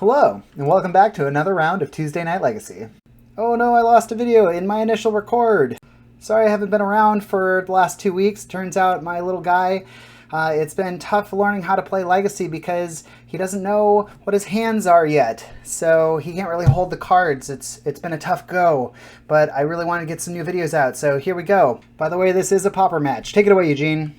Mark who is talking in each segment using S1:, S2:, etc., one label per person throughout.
S1: Hello, and welcome back to another round of Tuesday Night Legacy. Oh no, I lost a video in my initial record. Sorry I haven't been around for the last 2 weeks. Turns out my little guy, it's been tough learning how to play Legacy because he doesn't know what his hands are yet. So he can't really hold the cards. It's been a tough go, but I really want to get some new videos out, so here we go. By the way, this is a Pauper match. Take it away, Eugene.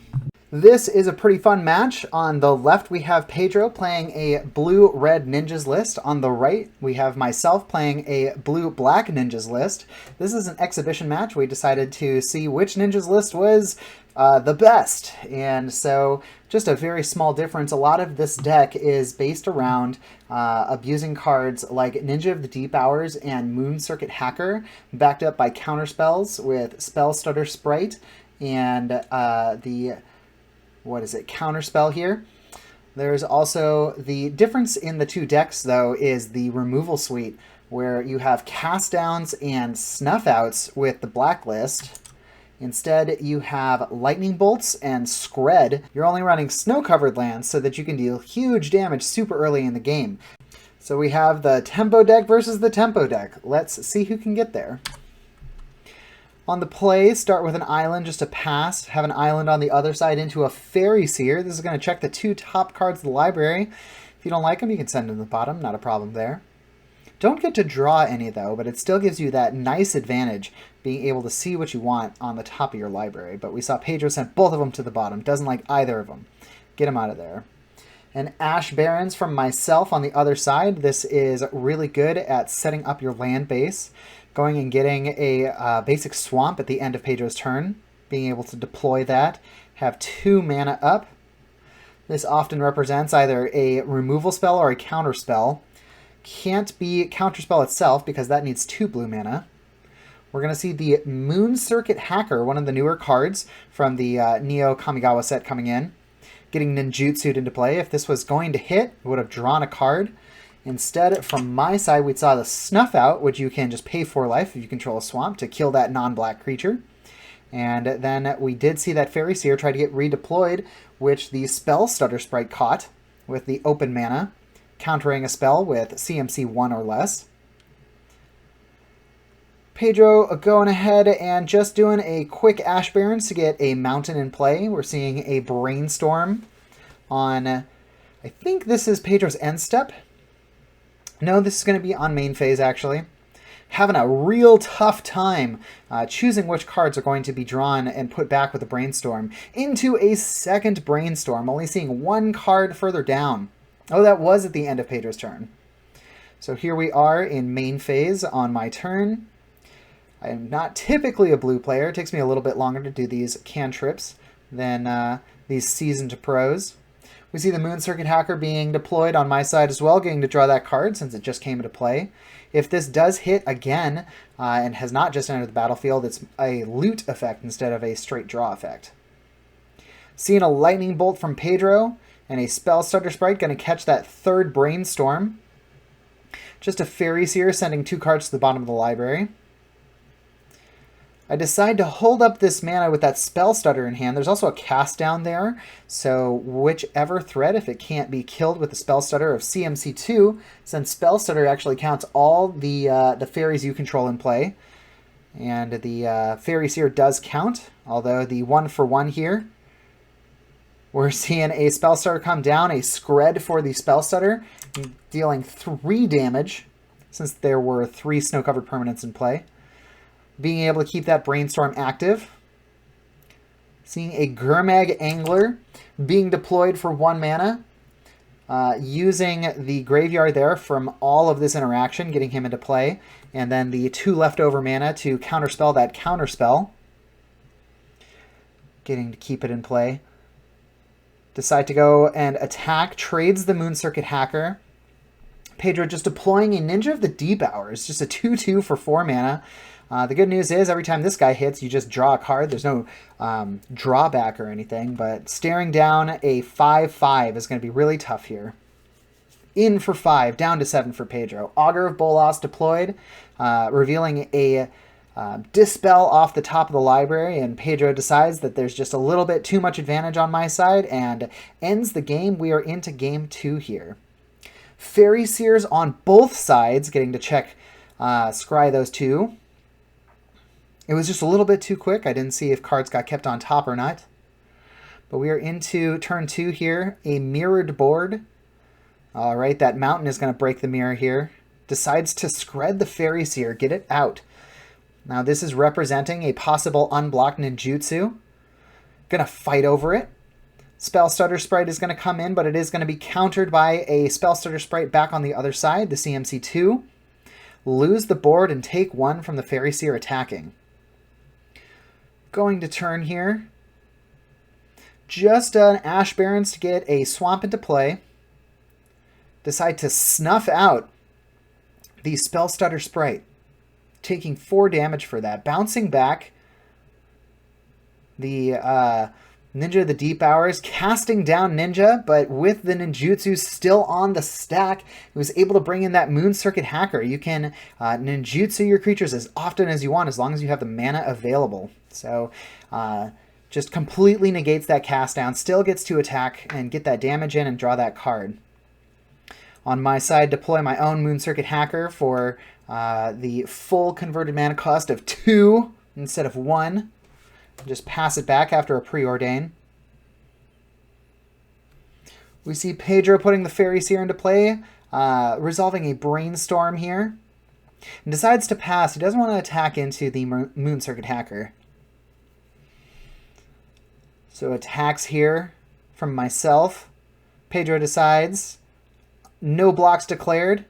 S1: This is a pretty fun match. On the left, we have Pedro playing a blue-red ninjas list. On the right, we have myself playing a blue-black ninjas list. This is an exhibition match. We decided to see which ninjas list was the best. And so, just a very small difference. A lot of this deck is based around abusing cards like Ninja of the Deep Hours and Moon Circuit Hacker, backed up by counterspells with Spell Stutter Sprite and counterspell here. There's also the difference in the two decks, though, is the removal suite, where you have cast downs and snuff outs with the blacklist. Instead, you have lightning bolts and scred. You're only running snow-covered lands so that you can deal huge damage super early in the game. So we have the tempo deck versus the tempo deck. Let's see who can get there. On the play, start with an island just to pass. Have an island on the other side into a Fairy Seer. This is going to check the two top cards of the library. If you don't like them, you can send them to the bottom. Not a problem there. Don't get to draw any, though, but it still gives you that nice advantage, being able to see what you want on the top of your library. But we saw Pedro sent both of them to the bottom. Doesn't like either of them. Get them out of there. And Ash Barrens from myself on the other side. This is really good at setting up your land base. Going and getting a basic swamp at the end of Pedro's turn, being able to deploy that, have 2 mana up. This often represents either a removal spell or a counter spell. Can't be counter spell itself because that needs 2 blue mana. We're going to see the Moon Circuit Hacker, one of the newer cards from the Neo Kamigawa set coming in, getting ninjutsu'd into play. If this was going to hit, it would have drawn a card. Instead, from my side, we saw the Snuff Out, which you can just pay 4 life if you control a swamp to kill that non-black creature. And then we did see that Fairy Seer try to get redeployed, which the Spell Stutter Sprite caught with the open mana, countering a spell with CMC 1 or less. Pedro going ahead and just doing a quick Ash Barrens to get a mountain in play. We're seeing a Brainstorm on, I think this is Pedro's end step. No, this is going to be on main phase, actually. Having a real tough time choosing which cards are going to be drawn and put back with a Brainstorm into a second Brainstorm, only seeing 1 card further down. Oh, that was at the end of Pedro's turn. So here we are in main phase on my turn. I am not typically a blue player. It takes me a little bit longer to do these cantrips than these seasoned pros. We see the Moon Circuit Hacker being deployed on my side as well, getting to draw that card since it just came into play. If this does hit again and has not just entered the battlefield, it's a loot effect instead of a straight draw effect. Seeing a Lightning Bolt from Pedro and a Spell Stutter Sprite going to catch that third Brainstorm. Just a Fairy Seer sending 2 cards to the bottom of the library. I decide to hold up this mana with that Spell Stutter in hand. There's also a cast down there, so whichever threat, if it can't be killed with the Spell Stutter of CMC 2, since Spell Stutter actually counts all the fairies you control in play, and the Fairy Seer does count, although the 1-for-1 here, we're seeing a Spell Stutter come down, a Scred for the Spell Stutter, dealing 3 damage, since there were 3 snow-covered permanents in play. Being able to keep that Brainstorm active. Seeing a Gurmag Angler being deployed for 1 mana. Using the graveyard there from all of this interaction, getting him into play. And then the 2 leftover mana to counterspell that counterspell. Getting to keep it in play. Decide to go and attack. Trades the Moon Circuit Hacker. Pedro just deploying a Ninja of the Deep Hours. Just a 2/2 for 4 mana. The good news is every time this guy hits, you just draw a card. There's no drawback or anything, but staring down a 5/5 is going to be really tough here. In for 5, down to 7 for Pedro. Augur of Bolas deployed, revealing a Dispel off the top of the library, and Pedro decides that there's just a little bit too much advantage on my side and ends the game. We are into game 2 here. Fairy Seers on both sides, getting to check, scry those two. It was just a little bit too quick. I didn't see if cards got kept on top or not. But we are into turn 2 here. A mirrored board. All right, that mountain is going to break the mirror here. Decides to scred the Fairy Seer. Get it out. Now this is representing a possible unblocked ninjutsu. Going to fight over it. Spell Stutter Sprite is going to come in, but it is going to be countered by a Spell Stutter Sprite back on the other side, the CMC2. Lose the board and take 1 from the Fairy Seer attacking. Going to turn here. Just an Ash Barrens to get a Swamp into play. Decide to snuff out the Spell Stutter Sprite, taking 4 damage for that. Bouncing back the Ninja of the Deep Hours, casting down Ninja, but with the ninjutsu still on the stack, he was able to bring in that Moon Circuit Hacker. You can ninjutsu your creatures as often as you want, as long as you have the mana available. So just completely negates that cast down, still gets to attack and get that damage in and draw that card. On my side, deploy my own Moon Circuit Hacker for the full converted mana cost of 2 instead of 1. Just pass it back after a preordain. We see Pedro putting the Fairy Seer into play, resolving a Brainstorm here. And decides to pass. He doesn't want to attack into the Moon Circuit Hacker. So attacks here from myself. Pedro decides, no blocks declared.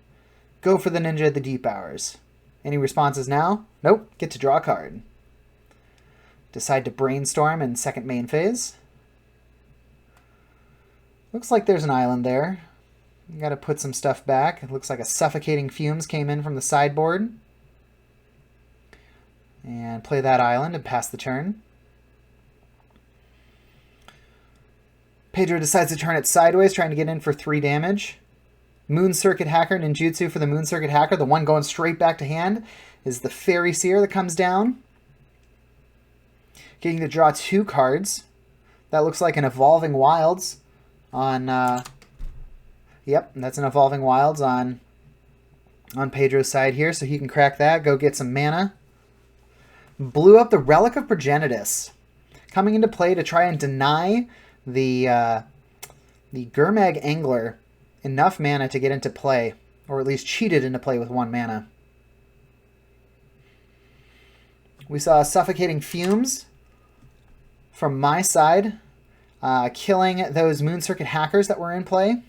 S1: Go for the Ninja of the Deep Hours. Any responses now? Nope. Get to draw a card. Decide to Brainstorm in second main phase. Looks like there's an island there. You gotta put some stuff back. It looks like a Suffocating Fumes came in from the sideboard. And play that island and pass the turn. Pedro decides to turn it sideways, trying to get in for 3 damage. Moon Circuit Hacker, ninjutsu for the Moon Circuit Hacker. The one going straight back to hand is the Fairy Seer that comes down. Getting to draw 2 cards. That looks like an Evolving Wilds on... yep, that's an Evolving Wilds on Pedro's side here, so he can crack that, go get some mana. Blew up the Relic of Progenitus, coming into play to try and deny the Gurmag Angler enough mana to get into play, or at least cheated into play with 1 mana. We saw Suffocating Fumes from my side, killing those Moon Circuit Hackers that were in play.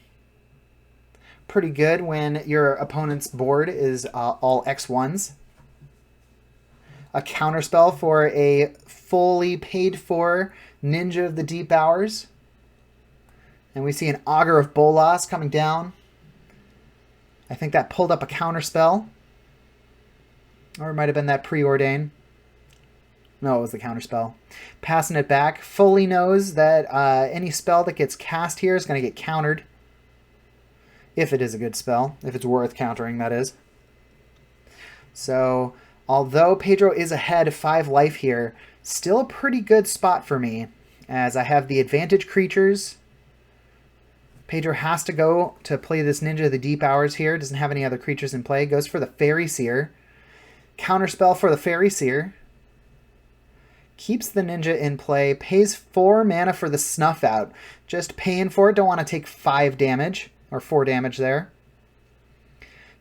S1: Pretty good when your opponent's board is all X1s. A counterspell for a fully paid for Ninja of the Deep Hours. And we see an Augur of Bolas coming down. I think that pulled up a counterspell. Or it might have been that preordain. No, it was the counterspell. Passing it back. Fully knows that any spell that gets cast here is going to get countered. If it is a good spell. If it's worth countering, that is. So, although Pedro is ahead 5 life here, still a pretty good spot for me, as I have the advantage creatures. Pedro has to go to play this Ninja of the Deep Hours here. Doesn't have any other creatures in play. Goes for the Fairy Seer. Counterspell for the Fairy Seer. Keeps the Ninja in play. Pays 4 mana for the Snuff Out. Just paying for it. Don't want to take 5 damage. Or 4 damage there.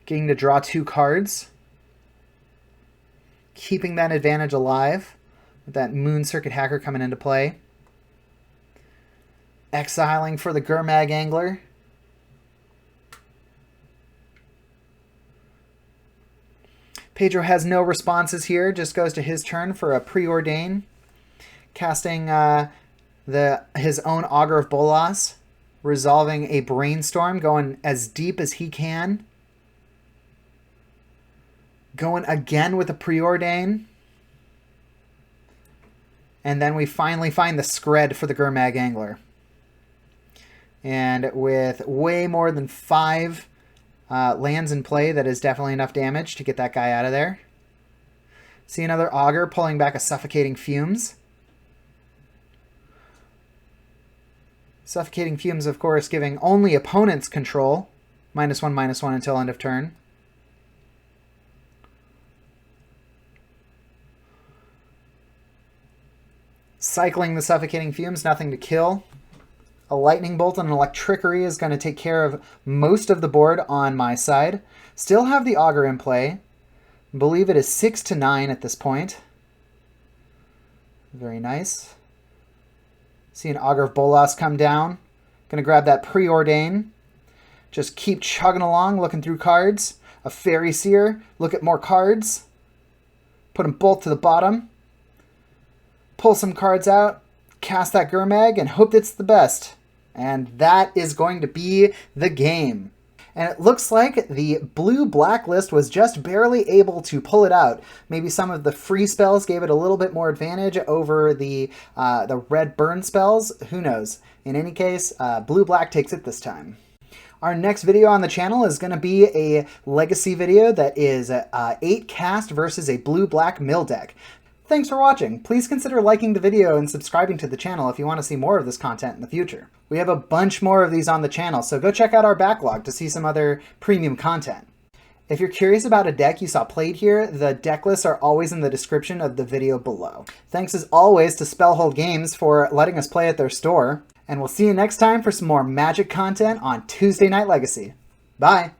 S1: Getting to draw 2 cards. Keeping that advantage alive. With that Moon Circuit Hacker coming into play. Exiling for the Gurmag Angler. Pedro has no responses here. Just goes to his turn for a preordain. Casting his own Augur of Bolas. Resolving a Brainstorm. Going as deep as he can. Going again with a preordain. And then we finally find the Scred for the Gurmag Angler. And with way more than 5 lands in play, that is definitely enough damage to get that guy out of there. See another Augur pulling back a Suffocating Fumes. Suffocating Fumes, of course, giving only opponents control -1/-1 until end of turn. Cycling the Suffocating Fumes, nothing to kill. A Lightning Bolt and an Electrickery is going to take care of most of the board on my side. Still have the Augur in play. I believe it is 6-9 at this point. Very nice. See an Augur of Bolas come down. Going to grab that Preordain. Just keep chugging along, looking through cards. A Fairy Seer. Look at more cards. Put them both to the bottom. Pull some cards out. Cast that Gurmag and hope it's the best. And that is going to be the game. And it looks like the blue-black list was just barely able to pull it out. Maybe some of the free spells gave it a little bit more advantage over the red burn spells. Who knows? In any case, blue-black takes it this time. Our next video on the channel is going to be a legacy video that is 8 cast versus a blue-black mill deck. Thanks for watching. Please consider liking the video and subscribing to the channel if you want to see more of this content in the future. We have a bunch more of these on the channel, so go check out our backlog to see some other premium content. If you're curious about a deck you saw played here, the deck lists are always in the description of the video below. Thanks as always to Spellhold Games for letting us play at their store, and we'll see you next time for some more Magic content on Tuesday Night Legacy. Bye!